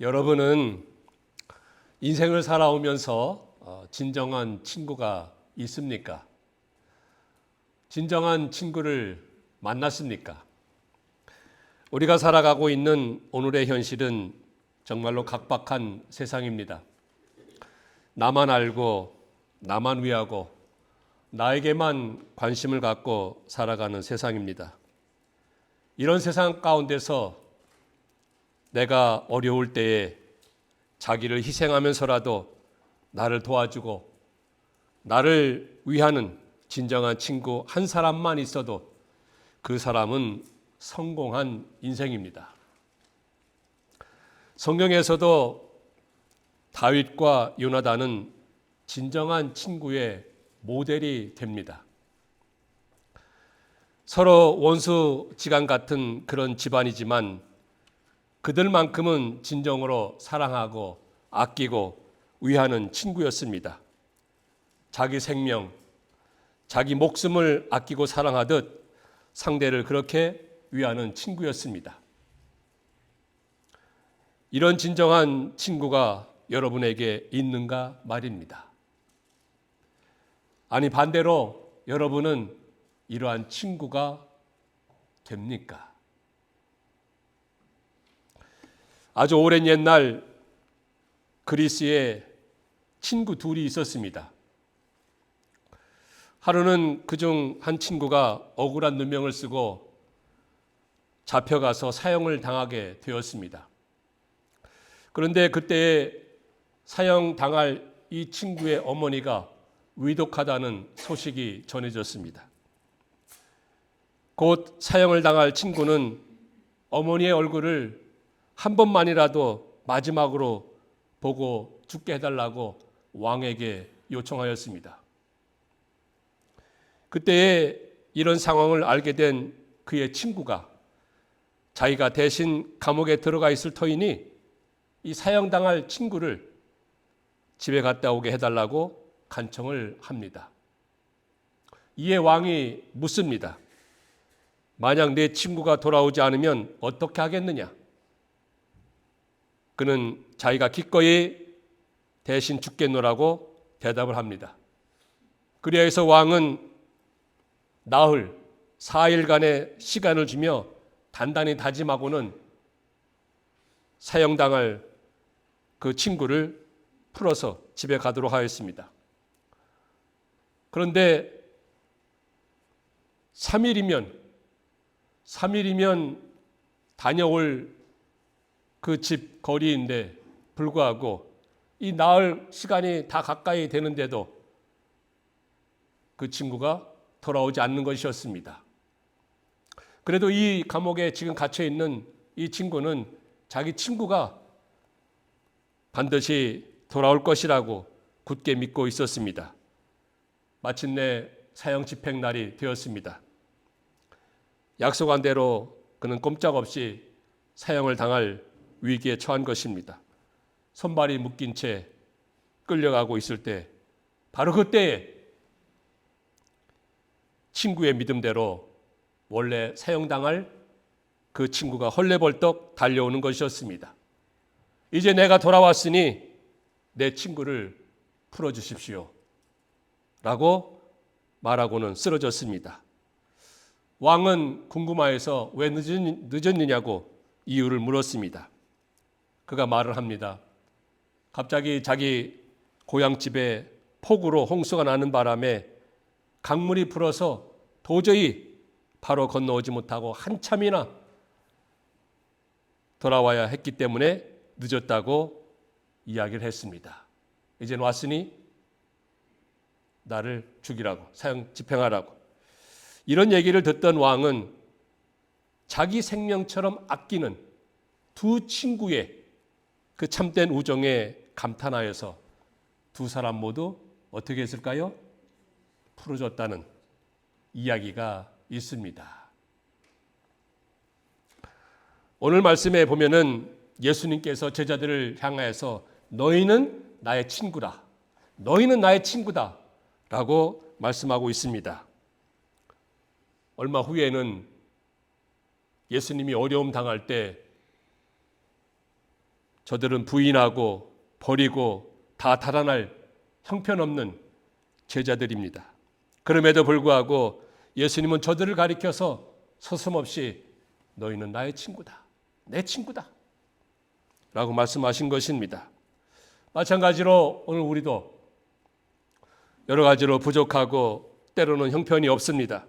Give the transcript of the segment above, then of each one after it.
여러분은 인생을 살아오면서 진정한 친구가 있습니까? 진정한 친구를 만났습니까? 우리가 살아가고 있는 오늘의 현실은 정말로 각박한 세상입니다. 나만 알고 나만 위하고 나에게만 관심을 갖고 살아가는 세상입니다. 이런 세상 가운데서 내가 어려울 때에 자기를 희생하면서라도 나를 도와주고 나를 위하는 진정한 친구 한 사람만 있어도 그 사람은 성공한 인생입니다. 성경에서도 다윗과 요나단은 진정한 친구의 모델이 됩니다. 서로 원수지간 같은 그런 집안이지만 그들만큼은 진정으로 사랑하고 아끼고 위하는 친구였습니다. 자기 생명, 자기 목숨을 아끼고 사랑하듯 상대를 그렇게 위하는 친구였습니다. 이런 진정한 친구가 여러분에게 있는가 말입니다. 아니 반대로 여러분은 이러한 친구가 됩니까? 아주 오랜 옛날 그리스에 친구 둘이 있었습니다. 하루는 그중 한 친구가 억울한 누명을 쓰고 잡혀가서 사형을 당하게 되었습니다. 그런데 그때 사형당할 이 친구의 어머니가 위독하다는 소식이 전해졌습니다. 곧 사형을 당할 친구는 어머니의 얼굴을 한 번만이라도 마지막으로 보고 죽게 해달라고 왕에게 요청하였습니다. 그때에 이런 상황을 알게 된 그의 친구가 자기가 대신 감옥에 들어가 있을 터이니 이 사형당할 친구를 집에 갔다 오게 해달라고 간청을 합니다. 이에 왕이 묻습니다. 만약 내 친구가 돌아오지 않으면 어떻게 하겠느냐? 그는 자기가 기꺼이 대신 죽겠노라고 대답을 합니다. 그리하여서 왕은 나흘 4일간의 시간을 주며 단단히 다짐하고는 사형당할 그 친구를 풀어서 집에 가도록 하였습니다. 그런데 3일이면 다녀올 그 집 거리인데 불구하고 이 나흘 시간이 다 가까이 되는데도 그 친구가 돌아오지 않는 것이었습니다. 그래도 이 감옥에 지금 갇혀 있는 이 친구는 자기 친구가 반드시 돌아올 것이라고 굳게 믿고 있었습니다. 마침내 사형 집행 날이 되었습니다. 약속한 대로 그는 꼼짝없이 사형을 당할 위기에 처한 것입니다. 손발이 묶인 채 끌려가고 있을 때 바로 그때에 친구의 믿음대로 원래 사형당할 그 친구가 헐레벌떡 달려오는 것이었습니다. 이제 내가 돌아왔으니 내 친구를 풀어주십시오 라고 말하고는 쓰러졌습니다. 왕은 궁금하여서 왜 늦었느냐고 이유를 물었습니다. 그가 말을 합니다. 갑자기 자기 고향집에 폭우로 홍수가 나는 바람에 강물이 불어서 도저히 바로 건너오지 못하고 한참이나 돌아와야 했기 때문에 늦었다고 이야기를 했습니다. 이제는 왔으니 나를 죽이라고, 사형 집행하라고. 이런 얘기를 듣던 왕은 자기 생명처럼 아끼는 두 친구의 그 참된 우정에 감탄하여서 두 사람 모두 어떻게 했을까요? 풀어줬다는 이야기가 있습니다. 오늘 말씀에 보면은 예수님께서 제자들을 향하여서 너희는 나의 친구라, 너희는 나의 친구다 라고 말씀하고 있습니다. 얼마 후에는 예수님이 어려움 당할 때 저들은 부인하고 버리고 다 달아날 형편없는 제자들입니다. 그럼에도 불구하고 예수님은 저들을 가리켜서 서슴없이 너희는 나의 친구다, 내 친구다 라고 말씀하신 것입니다. 마찬가지로 오늘 우리도 여러 가지로 부족하고 때로는 형편이 없습니다.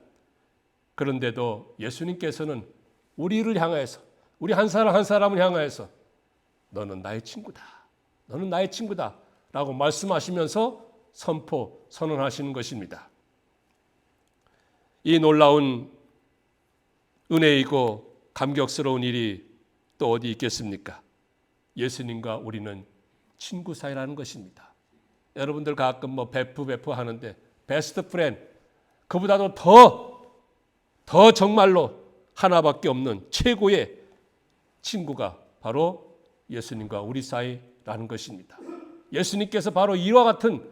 그런데도 예수님께서는 우리를 향하여서, 우리 한 사람 한 사람을 향하여서 너는 나의 친구다, 너는 나의 친구다 라고 말씀하시면서 선언하시는 것입니다. 이 놀라운 은혜이고 감격스러운 일이 또 어디 있겠습니까? 예수님과 우리는 친구 사이라는 것입니다. 여러분들 가끔 베프 하는데 베스트 프렌드, 그보다도 더 정말로 하나밖에 없는 최고의 친구가 바로 예수님과 우리 사이라는 것입니다. 예수님께서 바로 이와 같은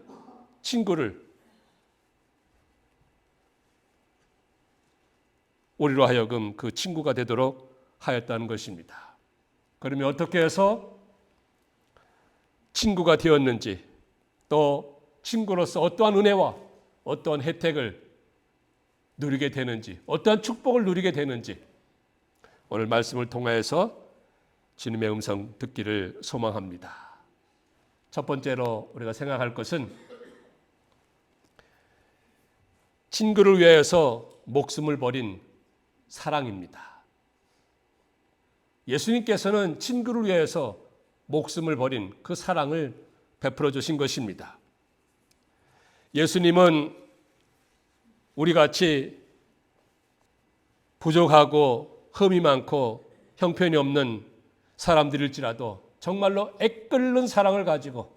친구를 우리로 하여금 그 친구가 되도록 하였다는 것입니다. 그러면 어떻게 해서 친구가 되었는지, 또 친구로서 어떠한 은혜와 어떠한 혜택을 누리게 되는지, 어떠한 축복을 누리게 되는지 오늘 말씀을 통하여서 주님의 음성 듣기를 소망합니다. 첫 번째로 우리가 생각할 것은 친구를 위해서 목숨을 버린 사랑입니다. 예수님께서는 친구를 위해서 목숨을 버린 그 사랑을 베풀어 주신 것입니다. 예수님은 우리같이 부족하고 흠이 많고 형편이 없는 사람들일지라도 정말로 애끓는 사랑을 가지고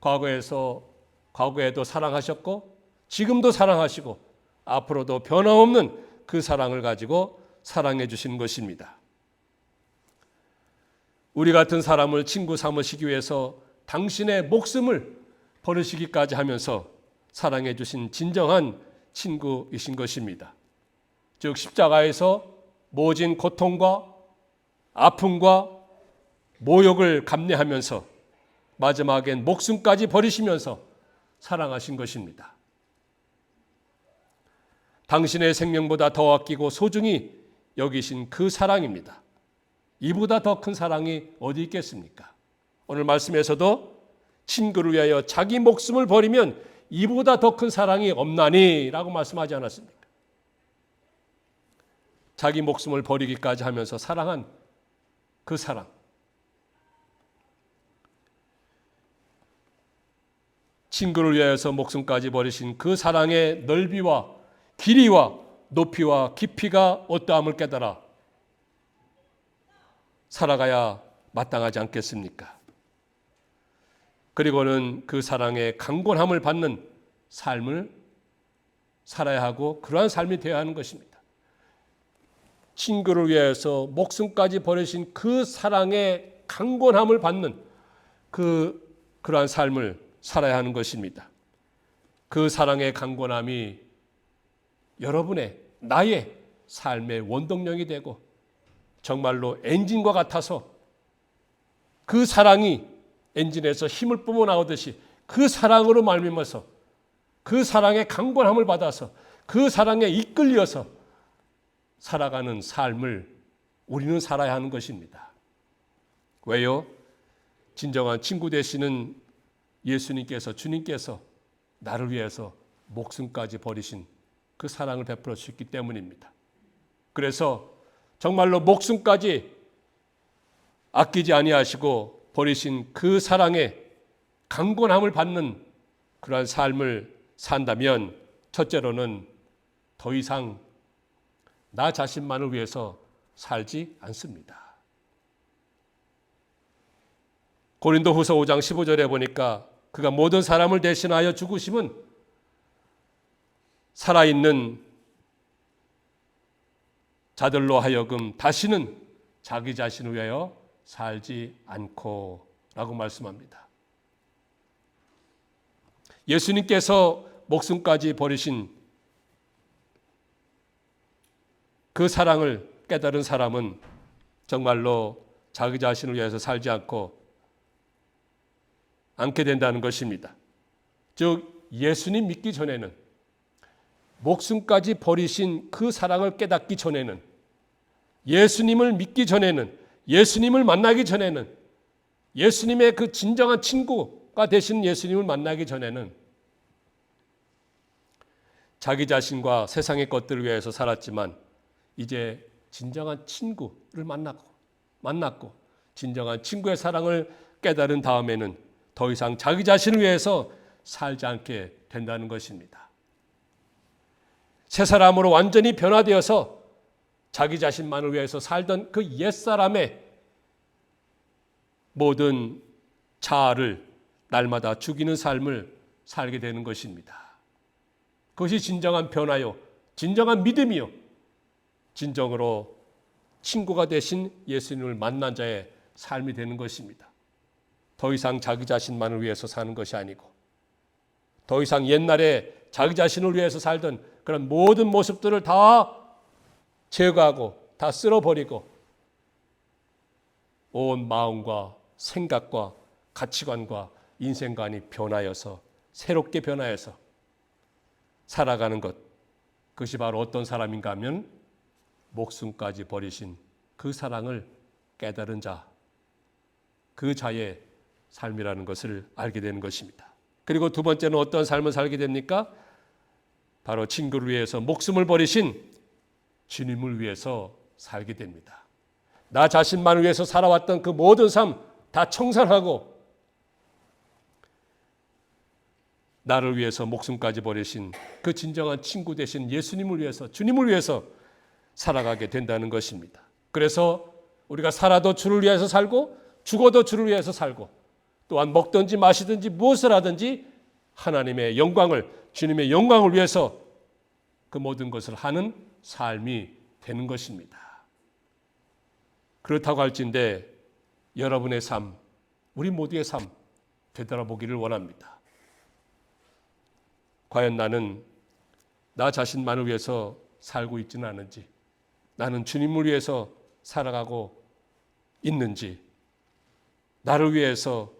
과거에도 사랑하셨고 지금도 사랑하시고 앞으로도 변함없는 그 사랑을 가지고 사랑해 주시는 것입니다. 우리 같은 사람을 친구 삼으시기 위해서 당신의 목숨을 버리시기까지 하면서 사랑해 주신 진정한 친구이신 것입니다. 즉 십자가에서 모진 고통과 아픔과 모욕을 감내하면서 마지막엔 목숨까지 버리시면서 사랑하신 것입니다. 당신의 생명보다 더 아끼고 소중히 여기신 그 사랑입니다. 이보다 더 큰 사랑이 어디 있겠습니까? 오늘 말씀에서도 친구를 위하여 자기 목숨을 버리면 이보다 더 큰 사랑이 없나니 라고 말씀하지 않았습니까? 자기 목숨을 버리기까지 하면서 사랑한 그 사랑, 친구를 위하여서 목숨까지 버리신 그 사랑의 넓이와 길이와 높이와 깊이가 어떠함을 깨달아 살아가야 마땅하지 않겠습니까? 그리고는 그 사랑의 강권함을 받는 삶을 살아야 하고 그러한 삶이 되어야 하는 것입니다. 친구를 위해서 목숨까지 버리신 그 사랑의 강권함을 받는 그러한 삶을 살아야 하는 것입니다. 그 사랑의 강권함이 여러분의 나의 삶의 원동력이 되고 정말로 엔진과 같아서 그 사랑이 엔진에서 힘을 뿜어나오듯이 그 사랑으로 말미암아서 그 사랑의 강권함을 받아서 그 사랑에 이끌려서 살아가는 삶을 우리는 살아야 하는 것입니다. 왜요? 진정한 친구 되시는 예수님께서, 주님께서 나를 위해서 목숨까지 버리신 그 사랑을 베풀어 주셨기 때문입니다. 그래서 정말로 목숨까지 아끼지 아니하시고 버리신 그 사랑의 강권함을 받는 그러한 삶을 산다면 첫째로는 더 이상 나 자신만을 위해서 살지 않습니다. 고린도후서 5장 15절에 보니까 그가 모든 사람을 대신하여 죽으심은 살아있는 자들로 하여금 다시는 자기 자신을 위하여 살지 않고 라고 말씀합니다. 예수님께서 목숨까지 버리신 그 사랑을 깨달은 사람은 정말로 자기 자신을 위해서 살지 않게 된다는 것입니다. 즉 예수님 믿기 전에는, 목숨까지 버리신 그 사랑을 깨닫기 전에는, 예수님을 믿기 전에는, 예수님을 만나기 전에는, 예수님의 그 진정한 친구가 되신 예수님을 만나기 전에는 자기 자신과 세상의 것들을 위해서 살았지만, 이제 진정한 친구를 만났고 진정한 친구의 사랑을 깨달은 다음에는 더 이상 자기 자신을 위해서 살지 않게 된다는 것입니다. 새 사람으로 완전히 변화되어서 자기 자신만을 위해서 살던 그 옛사람의 모든 자아를 날마다 죽이는 삶을 살게 되는 것입니다. 그것이 진정한 변화요, 진정한 믿음이요, 진정으로 친구가 되신 예수님을 만난 자의 삶이 되는 것입니다. 더 이상 자기 자신만을 위해서 사는 것이 아니고, 더 이상 옛날에 자기 자신을 위해서 살던 그런 모든 모습들을 다 제거하고 다 쓸어버리고 온 마음과 생각과 가치관과 인생관이 변하여서, 새롭게 변하여서 살아가는 것, 그것이 바로 어떤 사람인가 하면 목숨까지 버리신 그 사랑을 깨달은 자, 그 자의 삶이라는 것을 알게 되는 것입니다. 그리고 두 번째는 어떤 삶을 살게 됩니까? 바로 친구를 위해서 목숨을 버리신 주님을 위해서 살게 됩니다. 나 자신만을 위해서 살아왔던 그 모든 삶 다 청산하고 나를 위해서 목숨까지 버리신 그 진정한 친구 되신 예수님을 위해서, 주님을 위해서 살아가게 된다는 것입니다. 그래서 우리가 살아도 주를 위해서 살고 죽어도 주를 위해서 살고, 또한 먹든지 마시든지 무엇을 하든지 하나님의 영광을, 주님의 영광을 위해서 그 모든 것을 하는 삶이 되는 것입니다. 그렇다고 할진대 여러분의 삶, 우리 모두의 삶 되돌아보기를 원합니다. 과연 나는 나 자신만을 위해서 살고 있지는 않은지, 나는 주님을 위해서 살아가고 있는지, 나를 위해서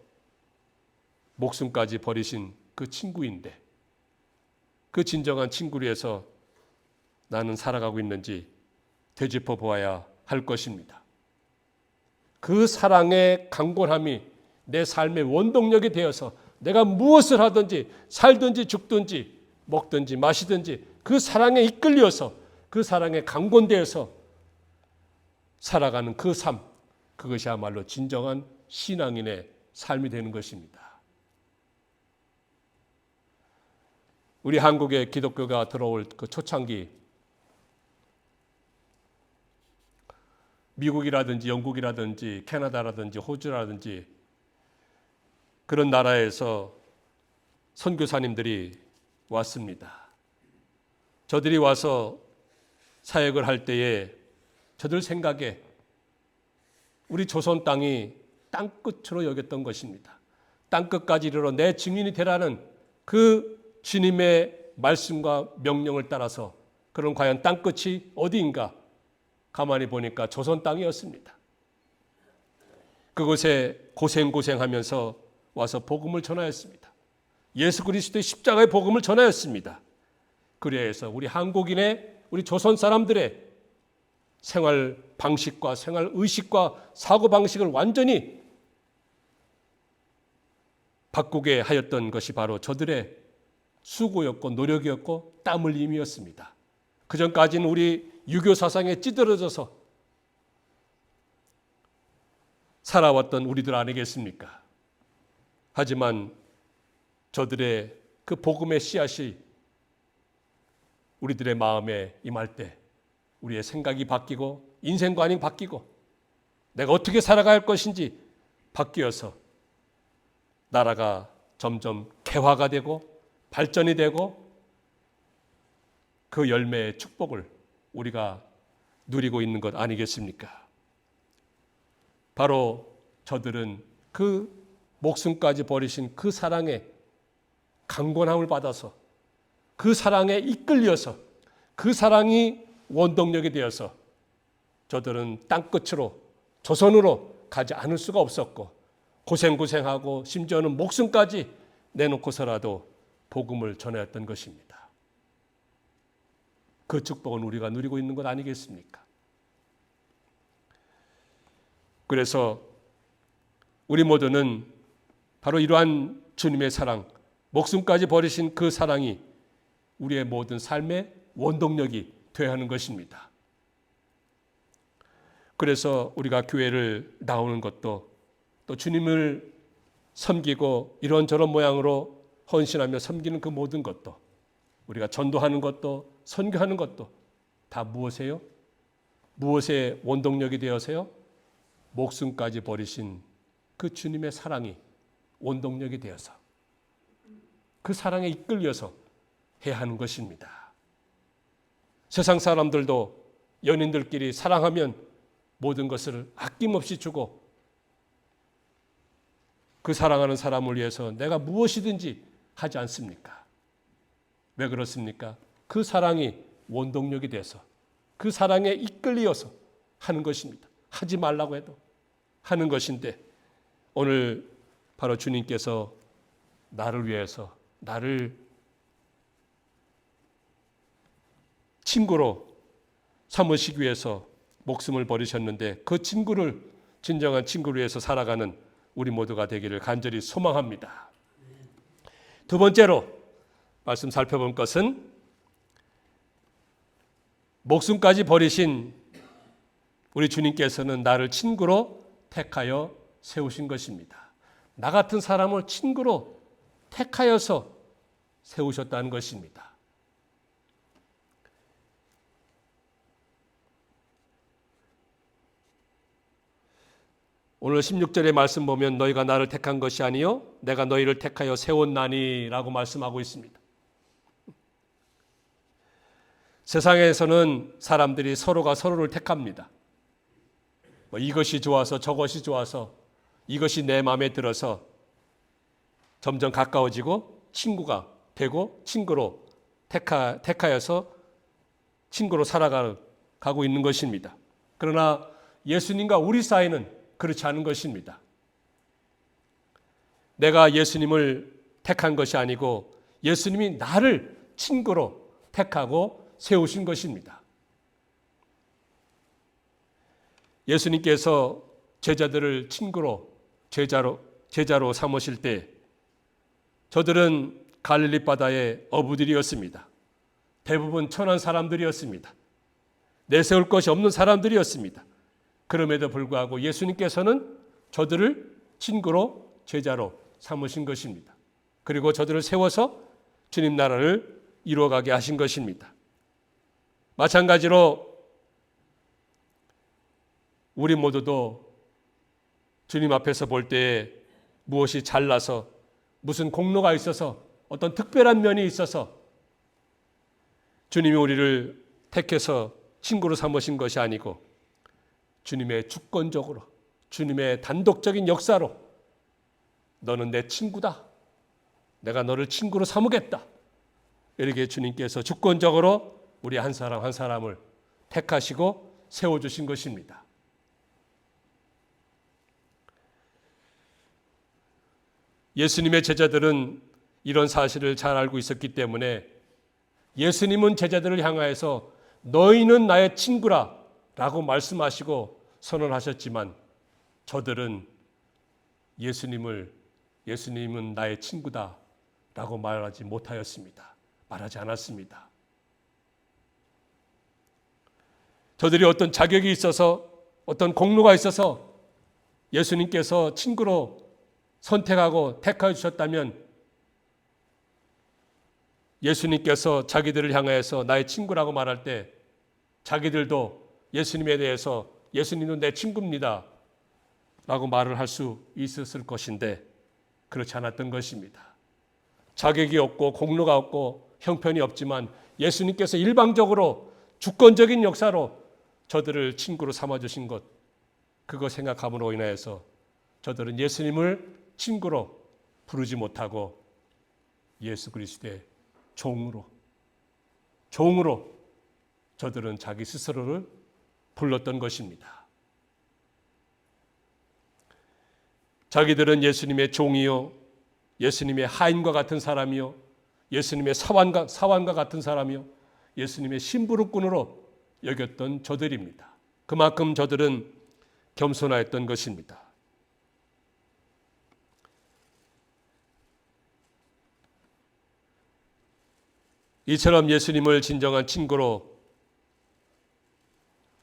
목숨까지 버리신 그 친구인데 그 진정한 친구를 위해서 나는 살아가고 있는지 되짚어 보아야 할 것입니다. 그 사랑의 강건함이 내 삶의 원동력이 되어서 내가 무엇을 하든지 살든지 죽든지 먹든지 마시든지 그 사랑에 이끌려서, 그 사랑에 강건되어서 살아가는 그 삶, 그것이야말로 진정한 신앙인의 삶이 되는 것입니다. 우리 한국에 기독교가 들어올 그 초창기, 미국이라든지 영국이라든지 캐나다라든지 호주라든지 그런 나라에서 선교사님들이 왔습니다. 저들이 와서 사역을 할 때에 저들 생각에 우리 조선 땅이 땅끝으로 여겼던 것입니다. 땅끝까지 이르러 내 증인이 되라는 그 주님의 말씀과 명령을 따라서, 그런 과연 땅끝이 어디인가? 가만히 보니까 조선 땅이었습니다. 그곳에 고생하면서 와서 복음을 전하였습니다. 예수 그리스도의 십자가의 복음을 전하였습니다. 그래서 우리 한국인의, 우리 조선 사람들의 생활 방식과 생활 의식과 사고 방식을 완전히 바꾸게 하였던 것이 바로 저들의 수고였고 노력이었고 땀 흘림이었습니다. 그전까지는 우리 유교 사상에 찌들어져서 살아왔던 우리들 아니겠습니까? 하지만 저들의 그 복음의 씨앗이 우리들의 마음에 임할 때 우리의 생각이 바뀌고 인생관이 바뀌고 내가 어떻게 살아갈 것인지 바뀌어서 나라가 점점 개화가 되고 발전이 되고 그 열매의 축복을 우리가 누리고 있는 것 아니겠습니까? 바로 저들은 그 목숨까지 버리신 그 사랑의 강건함을 받아서, 그 사랑에 이끌려서, 그 사랑이 원동력이 되어서 저들은 땅끝으로 조선으로 가지 않을 수가 없었고 고생하고 심지어는 목숨까지 내놓고서라도 복음을 전하였던 것입니다. 그 축복은 우리가 누리고 있는 것 아니겠습니까? 그래서 우리 모두는 바로 이러한 주님의 사랑, 목숨까지 버리신 그 사랑이 우리의 모든 삶의 원동력이 되어야 하는 것입니다. 그래서 우리가 교회를 나오는 것도 또 주님을 섬기고 이런저런 모양으로 헌신하며 섬기는 그 모든 것도 우리가 전도하는 것도 선교하는 것도 다 무엇이에요? 무엇의 원동력이 되어서요? 목숨까지 버리신 그 주님의 사랑이 원동력이 되어서 그 사랑에 이끌려서 해야 하는 것입니다. 세상 사람들도 연인들끼리 사랑하면 모든 것을 아낌없이 주고 그 사랑하는 사람을 위해서 내가 무엇이든지 하지 않습니까? 왜 그렇습니까? 그 사랑이 원동력이 돼서 그 사랑에 이끌려서 하는 것입니다. 하지 말라고 해도 하는 것인데 오늘 바로 주님께서 나를 위해서 나를 친구로 삼으시기 위해서 목숨을 버리셨는데 그 친구를 진정한 친구를 위해서 살아가는 우리 모두가 되기를 간절히 소망합니다. 두 번째로 말씀 살펴본 것은 목숨까지 버리신 우리 주님께서는 나를 친구로 택하여 세우신 것입니다. 나 같은 사람을 친구로 택하여서 세우셨다는 것입니다. 오늘 16절의 말씀 보면 너희가 나를 택한 것이 아니요 내가 너희를 택하여 세웠나니 라고 말씀하고 있습니다. 세상에서는 사람들이 서로가 서로를 택합니다. 이것이 좋아서 저것이 좋아서 이것이 내 마음에 들어서 점점 가까워지고 친구가 되고 친구로 택하여서 친구로 살아가고 있는 것입니다. 그러나 예수님과 우리 사이는 그렇지 않은 것입니다. 내가 예수님을 택한 것이 아니고 예수님이 나를 친구로 택하고 세우신 것입니다. 예수님께서 제자들을 친구로 제자로 삼으실 때 저들은 갈릴리 바다의 어부들이었습니다. 대부분 천한 사람들이었습니다. 내세울 것이 없는 사람들이었습니다. 그럼에도 불구하고 예수님께서는 저들을 친구로 제자로 삼으신 것입니다. 그리고 저들을 세워서 주님 나라를 이루어가게 하신 것입니다. 마찬가지로 우리 모두도 주님 앞에서 볼 때 무엇이 잘나서 무슨 공로가 있어서 어떤 특별한 면이 있어서 주님이 우리를 택해서 친구로 삼으신 것이 아니고 주님의 주권적으로 주님의 단독적인 역사로 너는 내 친구다. 내가 너를 친구로 삼으겠다. 이렇게 주님께서 주권적으로 우리 한 사람 한 사람을 택하시고 세워주신 것입니다. 예수님의 제자들은 이런 사실을 잘 알고 있었기 때문에 예수님은 제자들을 향하여서 너희는 나의 친구라 라고 말씀하시고 선언하셨지만 저들은 예수님은 나의 친구다 라고 말하지 못하였습니다. 말하지 않았습니다. 저들이 어떤 자격이 있어서 어떤 공로가 있어서 예수님께서 친구로 선택하고 택하여 주셨다면 예수님께서 자기들을 향하여서 나의 친구라고 말할 때 자기들도 예수님에 대해서 예수님은 내 친구입니다 라고 말을 할 수 있었을 것인데 그렇지 않았던 것입니다. 자격이 없고 공로가 없고 형편이 없지만 예수님께서 일방적으로 주권적인 역사로 저들을 친구로 삼아주신 것, 그거 생각함으로 인하여서 저들은 예수님을 친구로 부르지 못하고 예수 그리스도의 종으로 저들은 자기 스스로를 불렀던 것입니다. 자기들은 예수님의 종이요, 예수님의 하인과 같은 사람이요, 예수님의 사환과 같은 사람이요, 예수님의 심부름꾼으로 여겼던 저들입니다. 그만큼 저들은 겸손하였던 것입니다. 이처럼 예수님을 진정한 친구로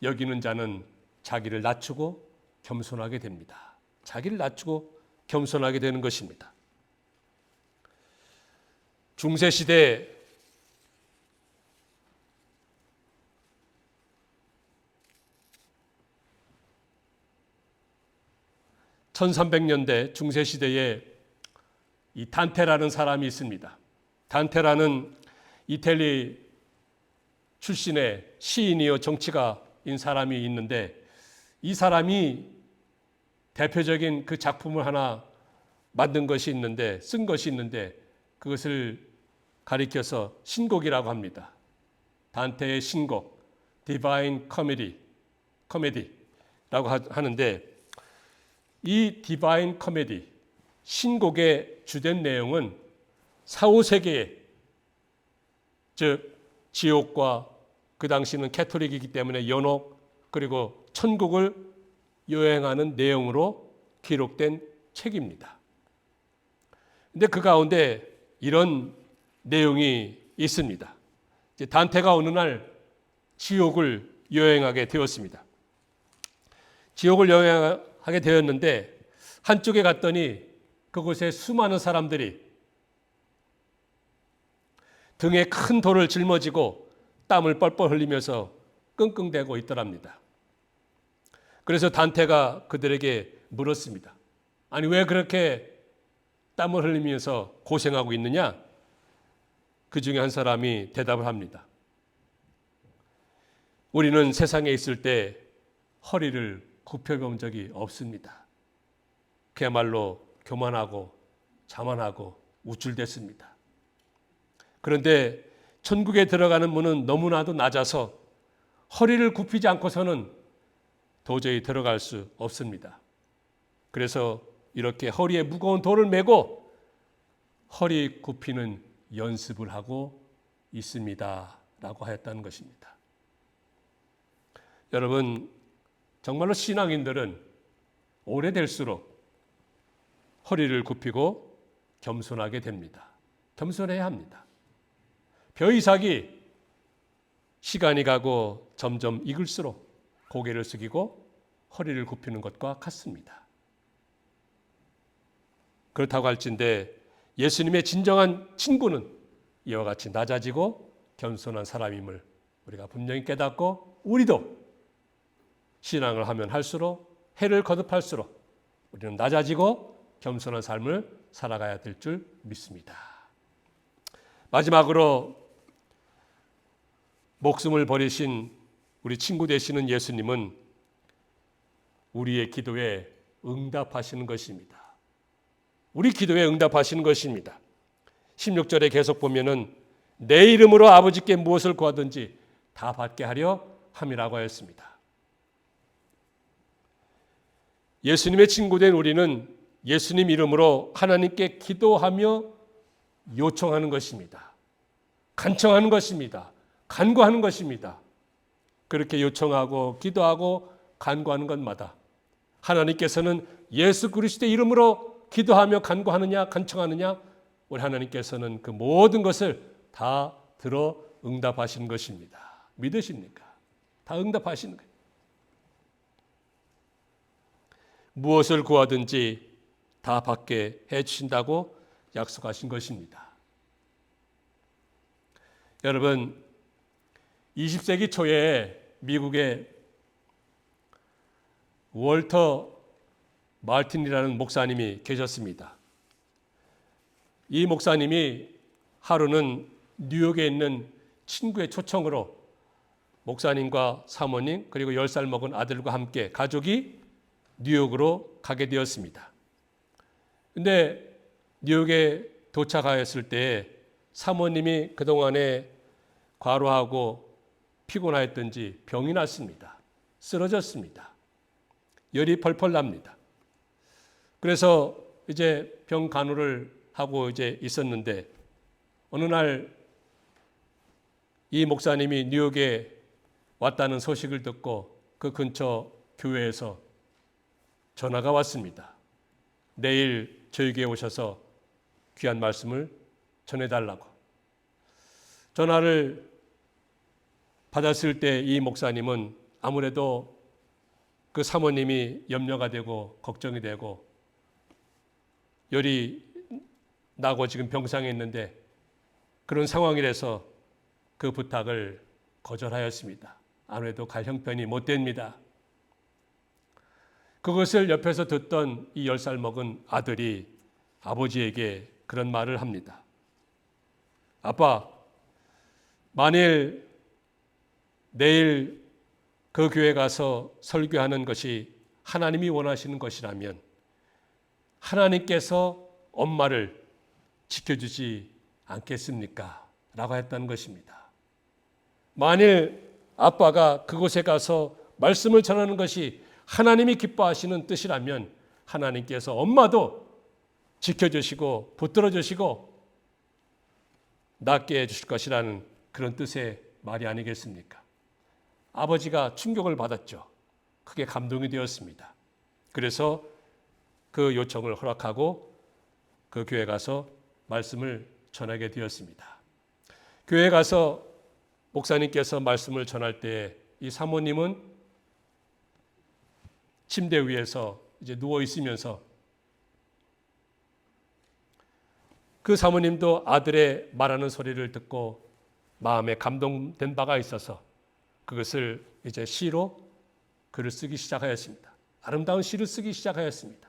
여기는 자는 자기를 낮추고 겸손하게 됩니다. 자기를 낮추고 겸손하게 되는 것입니다. 중세시대 (1300년대) 중세시대에 이 단테라는 사람이 있습니다. 단테라는 이태리 출신의 시인이요 정치가인 사람이 있는데, 이 사람이 대표적인 그 작품을 하나 만든 것이 있는데, 쓴 것이 있는데, 그것을 가리켜서 신곡이라고 합니다. 단테의 신곡, Divine Comedy라고 하는데, 이 Divine Comedy, 신곡의 주된 내용은 4, 5세기에, 즉 지옥과, 그 당시는 캐톨릭이기 때문에 연옥, 그리고 천국을 여행하는 내용으로 기록된 책입니다. 근데 그 가운데 이런 내용이 있습니다. 이제 단테가 어느 날 지옥을 여행하게 되었습니다. 지옥을 여행하게 되었는데, 한쪽에 갔더니 그곳에 수많은 사람들이 등에 큰 돌을 짊어지고 땀을 뻘뻘 흘리면서 끙끙대고 있더랍니다. 그래서 단테가 그들에게 물었습니다. 아니, 왜 그렇게 땀을 흘리면서 고생하고 있느냐? 그 중에 한 사람이 대답을 합니다. 우리는 세상에 있을 때 허리를 굽혀본 적이 없습니다. 그야말로 교만하고 자만하고 우쭐댔습니다. 그런데 천국에 들어가는 문은 너무나도 낮아서 허리를 굽히지 않고서는 도저히 들어갈 수 없습니다. 그래서 이렇게 허리에 무거운 돌을 메고 허리 굽히는 연습을 하고 있습니다. 라고 하였다는 것입니다. 여러분, 정말로 신앙인들은 오래될수록 허리를 굽히고 겸손하게 됩니다. 겸손해야 합니다. 벼이삭이 시간이 가고 점점 익을수록 고개를 숙이고 허리를 굽히는 것과 같습니다. 그렇다고 할진대 예수님의 진정한 친구는 이와 같이 낮아지고 겸손한 사람임을 우리가 분명히 깨닫고, 우리도 신앙을 하면 할수록, 해를 거듭할수록 우리는 낮아지고 겸손한 삶을 살아가야 될 줄 믿습니다. 마지막으로 목숨을 버리신 우리 친구 되시는 예수님은 우리의 기도에 응답하시는 것입니다. 우리 기도에 응답하시는 것입니다. 16절에 계속 보면은 내 이름으로 아버지께 무엇을 구하든지 다 받게 하려 함이라고 하였습니다. 예수님의 친구된 우리는 예수님 이름으로 하나님께 기도하며 요청하는 것입니다. 간청하는 것입니다. 간구하는 것입니다. 그렇게 요청하고 기도하고 간구하는 것마다 하나님께서는 예수 그리스도의 이름으로 기도하며 간구하느냐 간청하느냐, 우리 하나님께서는 그 모든 것을 다 들어 응답하시는 것입니다. 믿으십니까? 다 응답하시는 거예요. 무엇을 구하든지 다 받게 해주신다고 약속하신 것입니다. 여러분, 20세기 초에 미국의 월터 마틴이라는 목사님이 계셨습니다. 이 목사님이 하루는 뉴욕에 있는 친구의 초청으로 목사님과 사모님 그리고 10살 먹은 아들과 함께 가족이 뉴욕으로 가게 되었습니다. 그런데 뉴욕에 도착하였을 때 사모님이 그동안에 과로하고 피곤하였던지 병이 났습니다. 쓰러졌습니다. 열이 펄펄 납니다. 그래서 이제 병 간호를 하고 이제 있었는데 어느 날 이 목사님이 뉴욕에 왔다는 소식을 듣고 그 근처 교회에서 전화가 왔습니다. 내일 저희 교회에 오셔서 귀한 말씀을 전해달라고. 전화를 받았을 때 이 목사님은 아무래도 그 사모님이 염려가 되고 걱정이 되고 열이 나고 지금 병상에 있는데 그런 상황이라서 그 부탁을 거절하였습니다. 아무래도 갈 형편이 못 됩니다. 그것을 옆에서 듣던 이 10살 먹은 아들이 아버지에게 그런 말을 합니다. 아빠, 만일 내일 그 교회 가서 설교하는 것이 하나님이 원하시는 것이라면 하나님께서 엄마를 지켜주지 않겠습니까? 라고 했다는 것입니다. 만일 아빠가 그곳에 가서 말씀을 전하는 것이 하나님이 기뻐하시는 뜻이라면 하나님께서 엄마도 지켜주시고 붙들어주시고 낫게 해주실 것이라는 그런 뜻의 말이 아니겠습니까? 아버지가 충격을 받았죠. 크게 감동이 되었습니다. 그래서 그 요청을 허락하고 그 교회 가서 말씀을 전하게 되었습니다. 교회 가서 목사님께서 말씀을 전할 때 이 사모님은 침대 위에서 이제 누워 있으면서 그 사모님도 아들의 말하는 소리를 듣고 마음에 감동된 바가 있어서 그것을 이제 시로 글을 쓰기 시작하였습니다. 아름다운 시를 쓰기 시작하였습니다.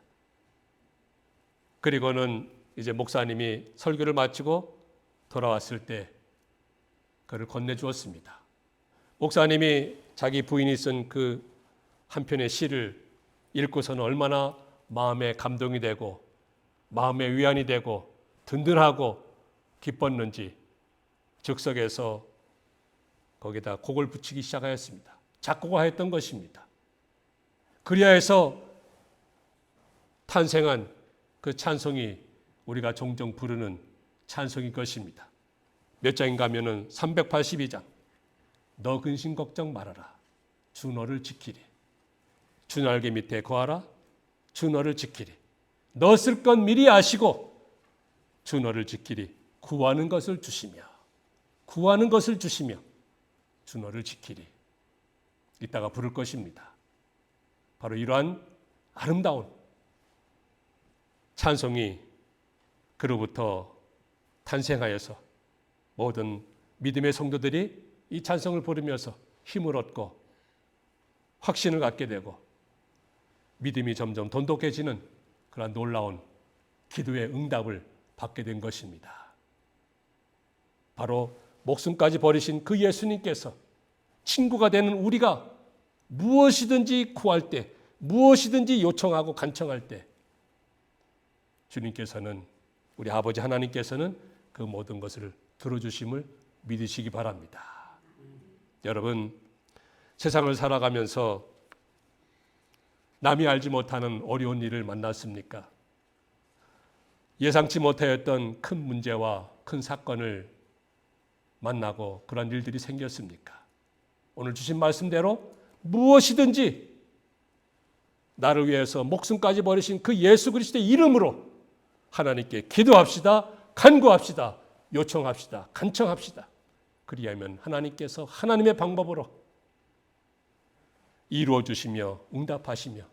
그리고는 이제 목사님이 설교를 마치고 돌아왔을 때 그를 건네주었습니다. 목사님이 자기 부인이 쓴 그 한 편의 시를 읽고서는 얼마나 마음에 감동이 되고 마음에 위안이 되고 든든하고 기뻤는지 즉석에서 거기다 곡을 붙이기 시작하였습니다. 작곡하였던 것입니다. 그리하여서 탄생한 그 찬송이 우리가 종종 부르는 찬송일 것입니다. 몇 장인가 하면은 382장. 너 근심 걱정 말아라. 주 너를 지키리. 주 날개 밑에 거하라. 주 너를 지키리. 너 쓸 건 미리 아시고 주 너를 지키리. 구하는 것을 주시며 구하는 것을 주시며 주 너를 지키리. 이따가 부를 것입니다. 바로 이러한 아름다운 찬송이 그로부터 탄생하여서 모든 믿음의 성도들이 이 찬송을 부르면서 힘을 얻고 확신을 갖게 되고 믿음이 점점 돈독해지는 그런 놀라운 기도의 응답을 받게 된 것입니다. 바로 목숨까지 버리신 그 예수님께서 친구가 되는 우리가 무엇이든지 구할 때, 무엇이든지 요청하고 간청할 때 주님께서는, 우리 아버지 하나님께서는 그 모든 것을 들어주심을 믿으시기 바랍니다. 여러분, 세상을 살아가면서 남이 알지 못하는 어려운 일을 만났습니까? 예상치 못하였던 큰 문제와 큰 사건을 만나고 그런 일들이 생겼습니까? 오늘 주신 말씀대로 무엇이든지 나를 위해서 목숨까지 버리신 그 예수 그리스도의 이름으로 하나님께 기도합시다, 간구합시다, 요청합시다, 간청합시다. 그리하면 하나님께서 하나님의 방법으로 이루어 주시며 응답하시며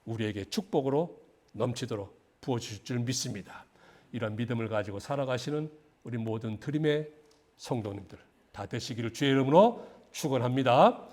우리에게 축복으로 넘치도록 부어주실 줄 믿습니다. 이런 믿음을 가지고 살아가시는 우리 모든 드림의 성도님들 다 되시기를 주의 이름으로 축원합니다.